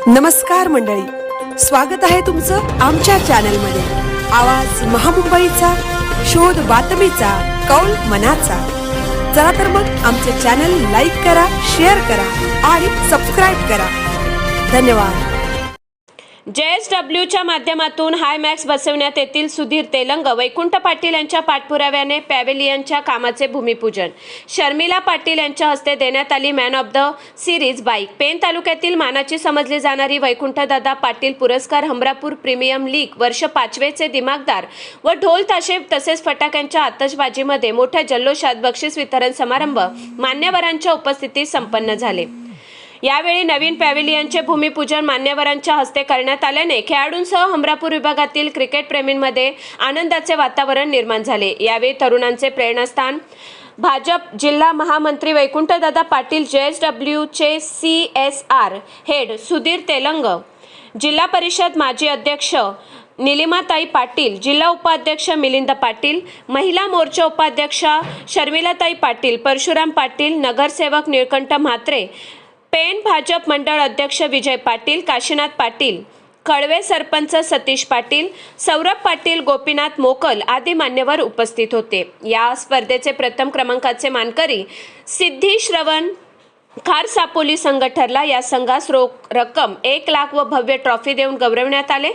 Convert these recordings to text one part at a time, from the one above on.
नमस्कार मंडळी, स्वागत आहे तुमचं आमच्या चॅनलमध्ये। आवाज महामुंबईचा, शोध बातमीचा, कौल मनाचा। चला तर मग आमचे चॅनल लाईक करा, शेअर करा आणि सबस्क्राईब करा। धन्यवाद। JSWच्या माध्यमातून हायमॅक्स बसवण्यात येथील सुधीर तेलंग, वैकुंठ पाटील यांच्या पाठपुराव्याने पॅव्हेलियनच्या कामाचे भूमिपूजन शर्मिला पाटील यांच्या हस्ते देण्यात आली। Man of the series bike. Pen तालुक्यातील मानाची समजली जाणारी वैकुंठदादा पाटील पुरस्कार हमरापूर प्रीमियम लीग वर्ष 5वेचे दिमागदार व ढोल ताशे तसेच फटाक्यांच्या आतषबाजीमध्ये मोठ्या जल्लोषात बक्षीस वितरण समारंभ मान्यवरांच्या उपस्थितीत संपन्न झाले। यावेळी नवीन पॅव्हेलियनचे भूमिपूजन मान्यवरांच्या हस्ते करण्यात आल्याने खेळाडूंसह हमरापूर विभागातील क्रिकेट प्रेमींमध्ये आनंदाचे वातावरण निर्माण झाले। यावेळी तरुणांचे प्रेरणास्थान भाजप जिल्हा महामंत्री वैकुंठदादा पाटील, JSWचे CSR हेड सुधीर तेलंग, जिल्हा परिषद माजी अध्यक्ष निलिमाताई पाटील, जिल्हा उपाध्यक्ष मिलिंद पाटील, महिला मोर्चा उपाध्यक्षा शर्मिलाताई पाटील, परशुराम पाटील, नगरसेवक निळकंठ म्हात्रे, पेन भाजप मंडळ अध्यक्ष विजय पाटील, काशीनाथ पाटील, कळवे सरपंच सतीश पाटील, सौरभ पाटील, गोपीनाथ मोकल आदी मान्यवर उपस्थित होते। या स्पर्धेचे प्रथम क्रमांकाचे मानकरी सिद्धी श्रवण खारसापोली संघ ठरला। या संघास रोख रक्कम 1 लाख व भव्य ट्रॉफी देऊन गौरवण्यात आले,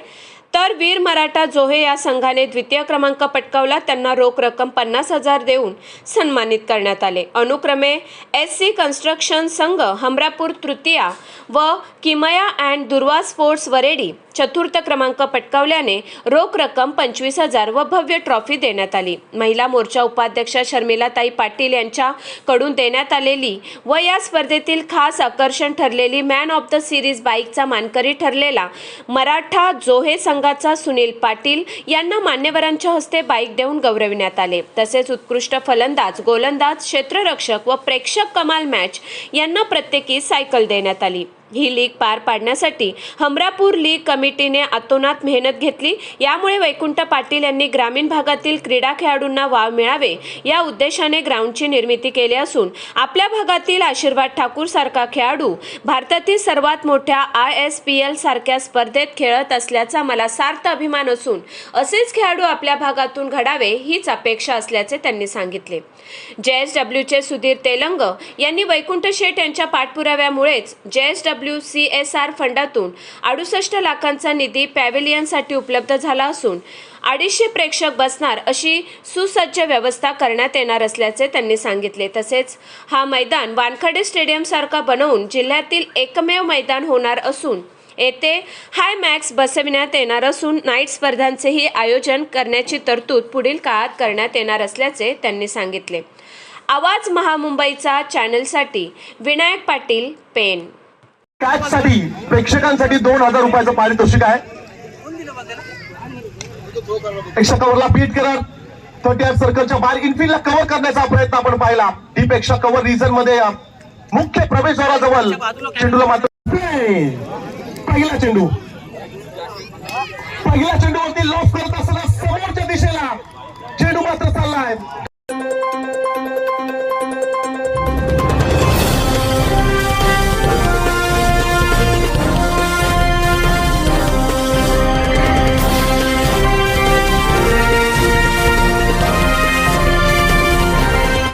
तर वीर मराठा जोहे या संघाने द्वितीय क्रमांक पटकावला। त्यांना रोख रक्कम 50,000 देऊन सन्मानित करण्यात आले। अनुक्रमे SC कन्स्ट्रक्शन संघ हमरापूर तृतीया व किमया अँड दुर्वा स्पोर्ट्स वरेडी चतुर्थ क्रमांक पटकावल्याने रोख रक्कम 25,000 व भव्य ट्रॉफी देण्यात आली। महिला मोर्चा उपाध्यक्षा शर्मिलाताई पाटील यांच्याकडून देण्यात आलेली व या स्पर्धेतील खास आकर्षण ठरलेली मॅन ऑफ द सिरीज बाईकचा मानकरी ठरलेला मराठा जोहे संघाचा सुनील पाटील यांना मान्यवरांच्या हस्ते बाईक देऊन गौरविण्यात आले। तसेच उत्कृष्ट फलंदाज, गोलंदाज, क्षेत्ररक्षक व प्रेक्षक कमाल मॅच यांना प्रत्येकी सायकल देण्यात आली। ही लीग पार पाडण्यासाठी हमरापूर लीग कमिटीने अतोनात मेहनत घेतली। यामुळे वैकुंठ पाटील यांनी ग्रामीण भागातील क्रीडा खेळाडूंना वाव मिळावे या उद्देशाने ग्राउंडची निर्मिती केली असून आपल्या भागातील आशीर्वाद ठाकूर सारखा खेळाडू भारतातील सर्वात मोठ्या ISPL सारख्या स्पर्धेत खेळत असल्याचा मला सार्थ अभिमान असून असेच खेळाडू आपल्या भागातून घडावे हीच अपेक्षा असल्याचे त्यांनी सांगितले। JSWचे सुधीर तेलंग यांनी वैकुंठ शेठ यांच्या पाठपुराव्यामुळेच JSW CSR फंडातून 68 लाखांचा निधी पॅव्हेलियनसाठी उपलब्ध झाला असून 250 प्रेक्षक बसणार अशी सुसज्ज व्यवस्था करण्यात येणार असल्याचे त्यांनी सांगितले। तसेच हा मैदान वानखडे स्टेडियम सारखा बनवून जिल्ह्यातील एकमेव मैदान होणार असून येथे हायमॅक्स बसविण्यात येणार असून नाईट स्पर्धांचेही आयोजन करण्याची तरतूद पुढील काळात करण्यात येणार असल्याचे त्यांनी सांगितले। आवाज महामुंबईचा चॅनलसाठी विनायक पाटील, पेन। कॅच साठी प्रेक्षकांसाठी 2,000 रुपयाचं पारितोषिक आहे। प्रेक्षकावरला बीट करत 30 सर्कलच्या बाहेर इनफिल्डला कव्हर करण्याचा प्रयत्न आपण पाहिला। ही पेक्षा कव्हर रिजन मध्ये मुख्य प्रवेशद्वाराजवळ चेंडूला मात्र पहिला चेंडूवरती लॉस करत असताना समोरच्या दिशेला चेंडू मात्र चालला आहे।